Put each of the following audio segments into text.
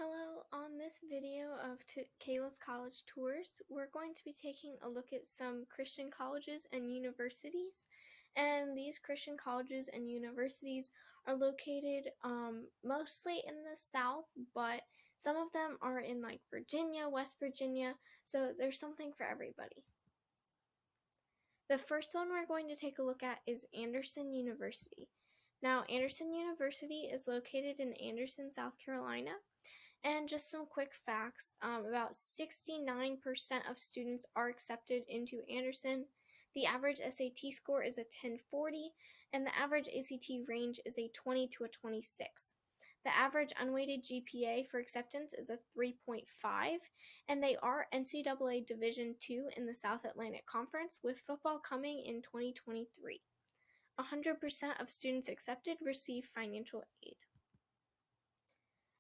Hello, on this video of Kayla's College Tours, we're going to be taking a look at some Christian colleges and universities. And these Christian colleges and universities are located mostly in the South, but some of them are in like Virginia, West Virginia, so there's something for everybody. The first one we're going to take a look at is Anderson University. Now, Anderson University is located in Anderson, South Carolina. And just some quick facts, about 69% of students are accepted into Anderson. The average SAT score is a 1040, and the average ACT range is a 20 to a 26. The average unweighted GPA for acceptance is a 3.5, and they are NCAA Division II in the South Atlantic Conference, with football coming in 2023. 100% of students accepted receive financial aid.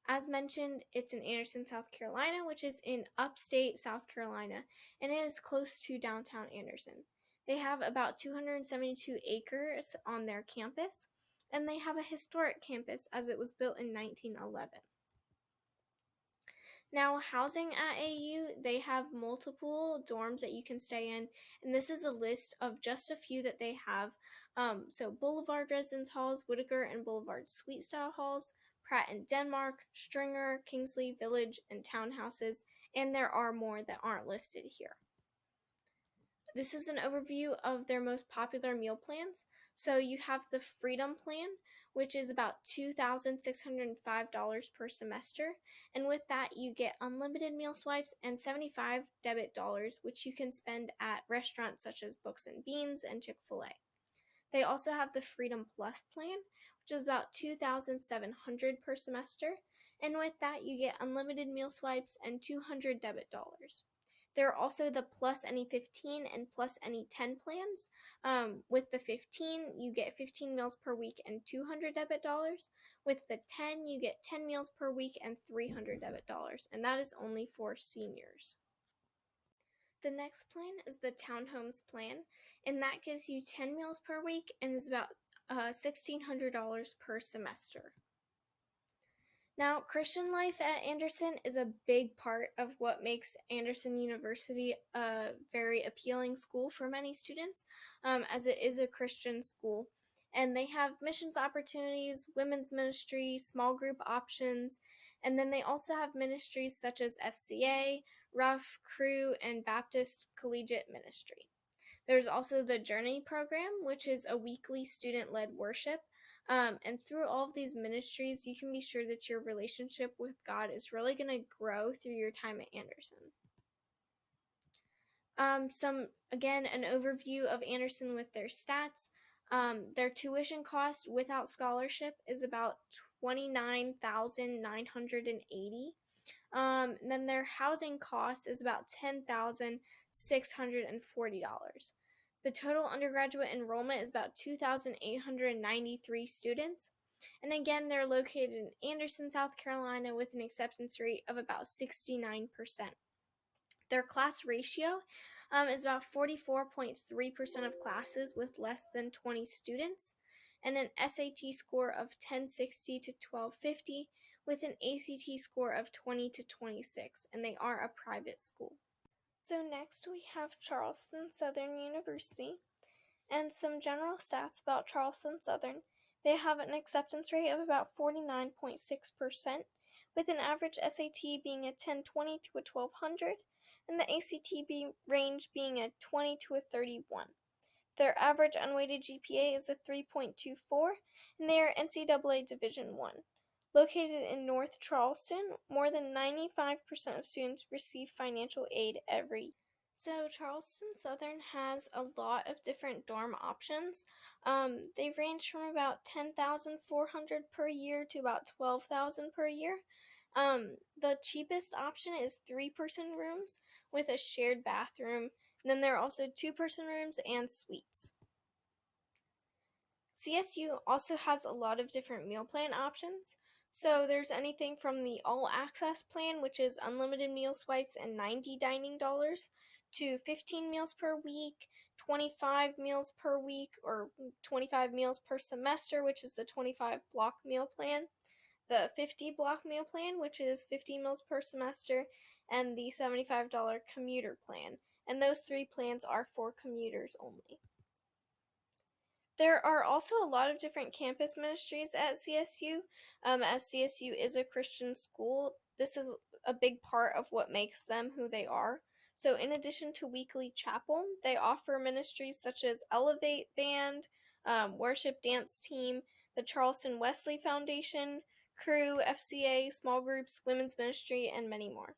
As mentioned, it's in Anderson, South Carolina, which is in upstate South Carolina, and it is close to downtown Anderson. They have about 272 acres on their campus, and they have a historic campus as it was built in 1911. Now, housing at AU, they have multiple dorms that you can stay in, and this is a list of just a few that they have. So Boulevard Residence Halls, Whitaker and Boulevard Suite Style Halls, Pratt and Denmark, Stringer, Kingsley Village, and townhouses, and there are more that aren't listed here. This is an overview of their most popular meal plans. So you have the Freedom Plan, which is about $2,605 per semester. And with that, you get unlimited meal swipes and 75 debit dollars, which you can spend at restaurants such as Books and Beans and Chick-fil-A. They also have the Freedom Plus plan, which is about $2,700 per semester. And with that, you get unlimited meal swipes and 200 debit dollars. There are also the Plus Any 15 and Plus Any 10 plans. With the 15, you get 15 meals per week and 200 debit dollars. With the 10, you get 10 meals per week and 300 debit dollars, and that is only for seniors. The next plan is the Townhomes plan, and that gives you 10 meals per week and is about $1,600 per semester. Now, Christian life at Anderson is a big part of what makes Anderson University a very appealing school for many students, as it is a Christian school. And they have missions opportunities, women's ministry, small group options, and then they also have ministries such as FCA, Rough, Crew, and Baptist Collegiate Ministry. There's also the Journey program, which is a weekly student-led worship. And through all of these ministries, you can be sure that your relationship with God is really going to grow through your time at Anderson. An overview of Anderson with their stats. Their tuition cost without scholarship is about $29,980. Then their housing cost is about $10,640. The total undergraduate enrollment is about 2,893 students. And again, they're located in Anderson, South Carolina, with an acceptance rate of about 69%. Their class ratio is about 44.3% of classes with less than 20 students, and an SAT score of 1060 to 1250 with an ACT score of 20 to 26, and they are a private school. So next we have Charleston Southern University, and some general stats about Charleston Southern. They have an acceptance rate of about 49.6%, with an average SAT being a 1020 to a 1200, and the ACT range being a 20 to a 31. Their average unweighted GPA is a 3.24, and they are NCAA Division I. Located in North Charleston, more than 95% of students receive financial aid every year. So Charleston Southern has a lot of different dorm options. They range from about $10,400 per year to about $12,000 per year. The cheapest option is 3-person rooms with a shared bathroom. And then there are also 2-person rooms and suites. CSU also has a lot of different meal plan options. So there's anything from the all access plan, which is unlimited meal swipes and 90 dining dollars, to 15 meals per week, 25 meals per week, or 25 meals per semester, which is the 25 block meal plan. the 50 block meal plan, which is 50 meals per semester, and the $75 commuter plan. And those three plans are for commuters only. There are also a lot of different campus ministries at CSU. As CSU is a Christian school, this is a big part of what makes them who they are. So, in addition to weekly chapel, they offer ministries such as Elevate Band, Worship Dance Team, the Charleston Wesley Foundation, Crew, FCA, small groups, women's ministry, and many more.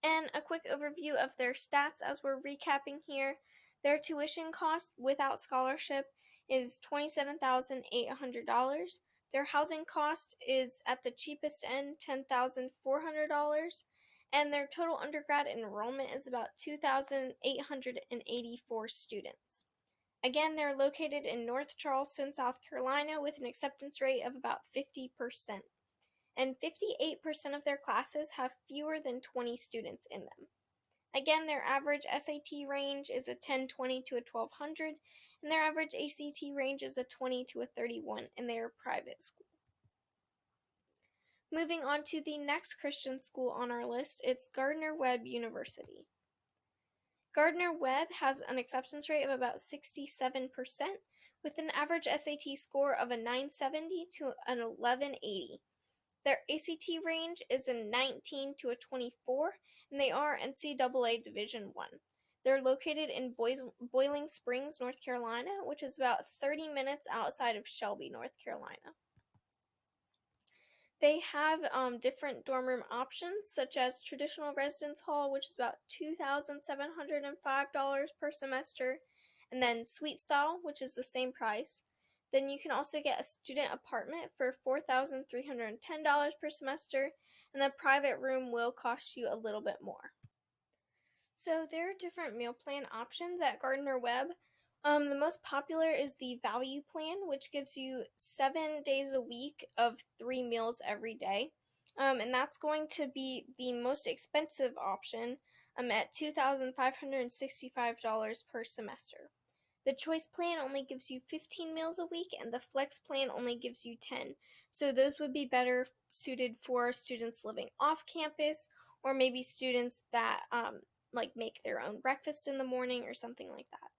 And a quick overview of their stats as we're recapping here. Their tuition cost without scholarship is $27,800. Their housing cost is at the cheapest end, $10,400. And their total undergrad enrollment is about 2,884 students. Again, they're located in North Charleston, South Carolina, with an acceptance rate of about 50%. And 58% of their classes have fewer than 20 students in them. Again, their average SAT range is a 1020 to a 1200, and their average ACT range is a 20 to a 31, and they are a private school. Moving on to the next Christian school on our list, it's Gardner Webb University. Gardner Webb has an acceptance rate of about 67%, with an average SAT score of a 970 to an 1180. Their ACT range is a 19 to a 24, and they are NCAA Division I. They're located in Boiling Springs, North Carolina, which is about 30 minutes outside of Shelby, North Carolina. They have different dorm room options, such as traditional residence hall, which is about $2,705 per semester, and then suite style, which is the same price. Then you can also get a student apartment for $4,310 per semester, and a private room will cost you a little bit more. So there are different meal plan options at Gardner Webb. The most popular is the value plan, which gives you 7 days a week of 3 meals every day. And that's going to be the most expensive option at $2,565 per semester. The choice plan only gives you 15 meals a week, and the flex plan only gives you 10. So those would be better suited for students living off campus, or maybe students that make their own breakfast in the morning or something like that.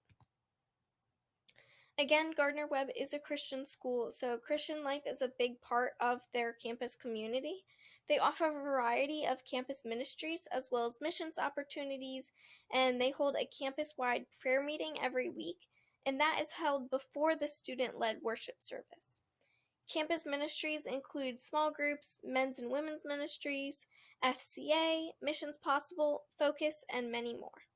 Again, Gardner Webb is a Christian school, so Christian life is a big part of their campus community. They offer a variety of campus ministries as well as missions opportunities, and they hold a campus-wide prayer meeting every week, and that is held before the student-led worship service. Campus ministries include small groups, men's and women's ministries, FCA, Missions Possible, Focus, and many more.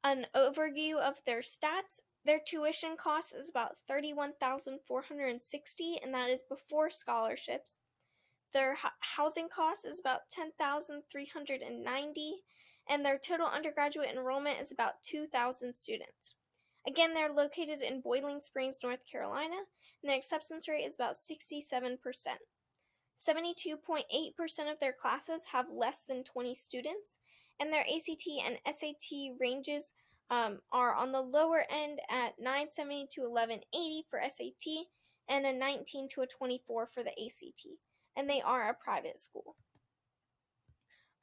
An overview of their stats: their tuition cost is about $31,460, and that is before scholarships. Their housing cost is about $10,390, and their total undergraduate enrollment is about 2,000 students. Again, they're located in Boiling Springs, North Carolina, and their acceptance rate is about 67%. 72.8% of their classes have less than 20 students, and their ACT and SAT ranges are on the lower end at 970 to 1180 for SAT and a 19 to a 24 for the ACT, and they are a private school.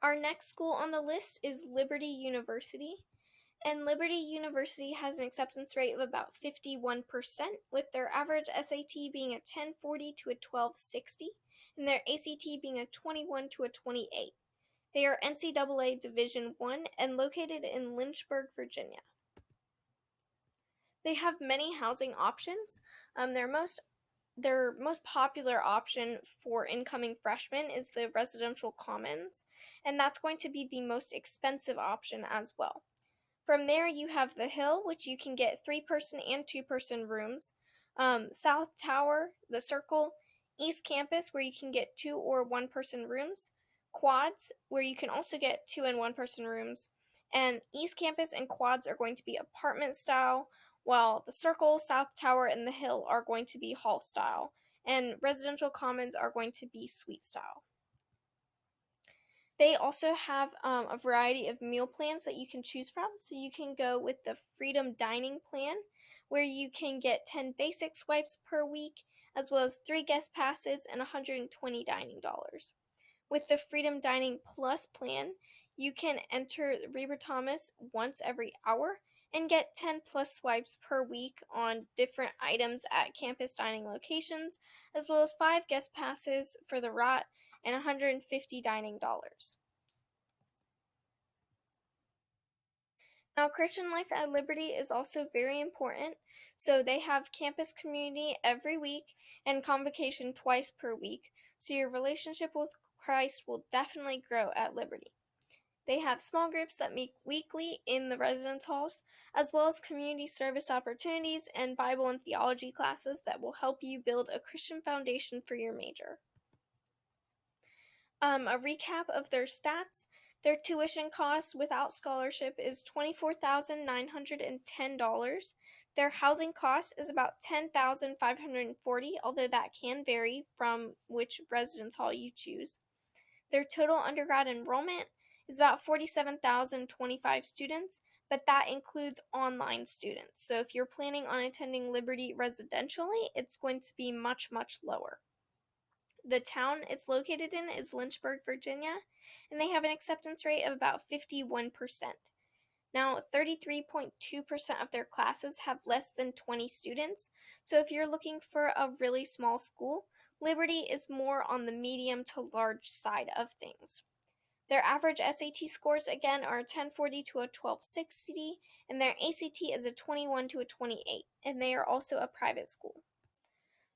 Our next school on the list is Liberty University, and Liberty University has an acceptance rate of about 51%, with their average SAT being a 1040 to a 1260, and their ACT being a 21 to a 28. They are NCAA Division I and located in Lynchburg, Virginia. They have many housing options. Their most popular option for incoming freshmen is the residential commons, and that's going to be the most expensive option as well. From there, you have the Hill, which you can get 3-person and 2-person rooms, South Tower, the Circle, East Campus, where you can get 2 or 1-person rooms, Quads, where you can also get 2 and 1-person rooms, and East Campus and Quads are going to be apartment style, while the Circle, South Tower, and the Hill are going to be hall style, and residential commons are going to be suite style. They also have a variety of meal plans that you can choose from. So you can go with the Freedom Dining plan, where you can get 10 basic swipes per week, as well as 3 guest passes and $120 dining dollars. With the Freedom Dining Plus plan, you can enter Reber Thomas once every hour and get 10 plus swipes per week on different items at campus dining locations, as well as 5 guest passes for the ROT and $150 dining dollars. Now, Christian life at Liberty is also very important. So they have campus community every week and convocation twice per week. So your relationship with Christ will definitely grow at Liberty. They have small groups that meet weekly in the residence halls, as well as community service opportunities and Bible and theology classes that will help you build a Christian foundation for your major. A recap of their stats. Their tuition cost without scholarship is $24,910. Their housing cost is about $10,540, although that can vary from which residence hall you choose. Their total undergrad enrollment is about 47,025 students, but that includes online students. So if you're planning on attending Liberty residentially, it's going to be much, much lower. The town it's located in is Lynchburg, Virginia, and they have an acceptance rate of about 51%. Now, 33.2% of their classes have less than 20 students, so if you're looking for a really small school, Liberty is more on the medium to large side of things. Their average SAT scores again are a 1040 to a 1260, and their ACT is a 21 to a 28, and they are also a private school.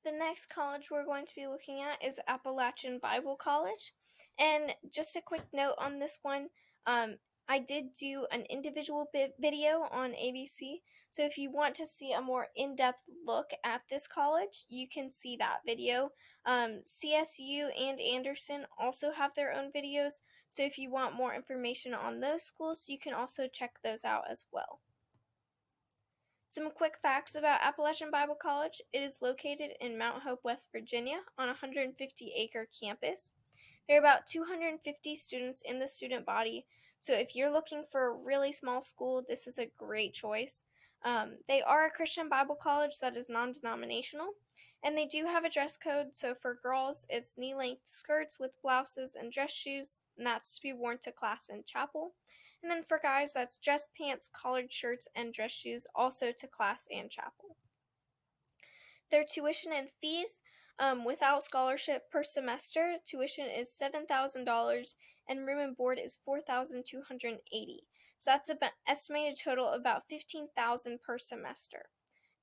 The next college we're going to be looking at is Appalachian Bible College. And just a quick note on this one, I did do an individual video on ABC. So if you want to see a more in-depth look at this college, you can see that video. CSU and Anderson also have their own videos. So if you want more information on those schools, you can also check those out as well. Some quick facts about Appalachian Bible College. It is located in Mount Hope, West Virginia, on a 150-acre campus. There are about 250 students in the student body, so if you're looking for a really small school, this is a great choice. They are a Christian Bible college that is non-denominational, and they do have a dress code. So for girls, it's knee-length skirts with blouses and dress shoes, and that's to be worn to class and chapel. And then for guys, that's dress pants, collared shirts, and dress shoes, also to class and chapel. Their tuition and fees, without scholarship per semester, tuition is $7,000 and room and board is $4,280. So that's an estimated total of about $15,000 per semester.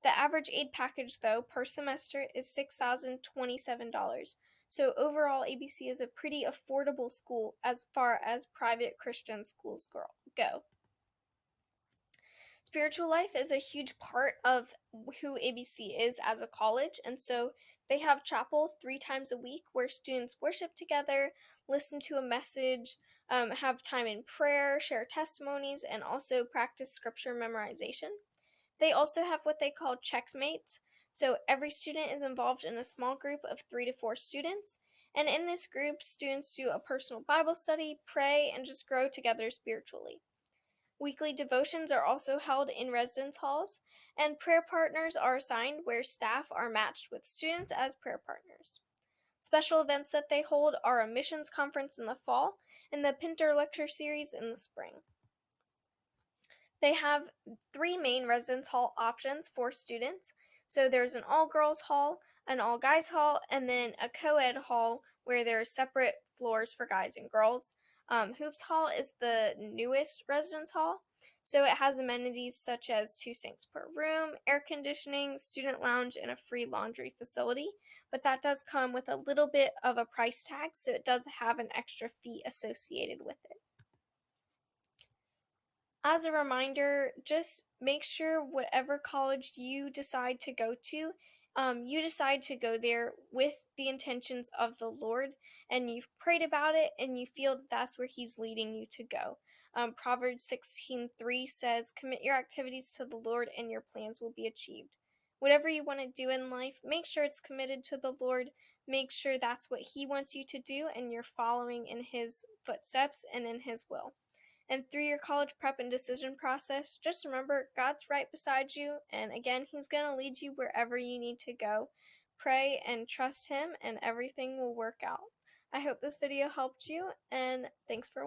The average aid package, though, per semester is $6,027. So overall, ABC is a pretty affordable school as far as private Christian schools go. Spiritual life is a huge part of who ABC is as a college, and so they have chapel 3 times a week where students worship together, listen to a message, have time in prayer, share testimonies, and also practice scripture memorization. They also have what they call checkmates, so every student is involved in a small group of 3 to 4 students, and in this group, students do a personal Bible study, pray, and just grow together spiritually. Weekly devotions are also held in residence halls, and prayer partners are assigned where staff are matched with students as prayer partners. Special events that they hold are a missions conference in the fall and the Pinter Lecture Series in the spring. They have 3 main residence hall options for students. So there's an all-girls hall, an all-guys hall, and then a co-ed hall where there are separate floors for guys and girls. Hoops Hall is the newest residence hall, so it has amenities such as 2 sinks per room, air conditioning, student lounge, and a free laundry facility, but that does come with a little bit of a price tag, so it does have an extra fee associated with it. As a reminder, just make sure whatever college you decide to go to, you decide to go there with the intentions of the Lord, and you've prayed about it, and you feel that that's where He's leading you to go. Proverbs 16:3 says, "Commit your activities to the Lord, and your plans will be achieved." Whatever you want to do in life, make sure it's committed to the Lord. Make sure that's what He wants you to do, and you're following in His footsteps and in His will. And through your college prep and decision process, just remember God's right beside you, and again, He's going to lead you wherever you need to go. Pray and trust Him, and everything will work out. I hope this video helped you, and thanks for watching.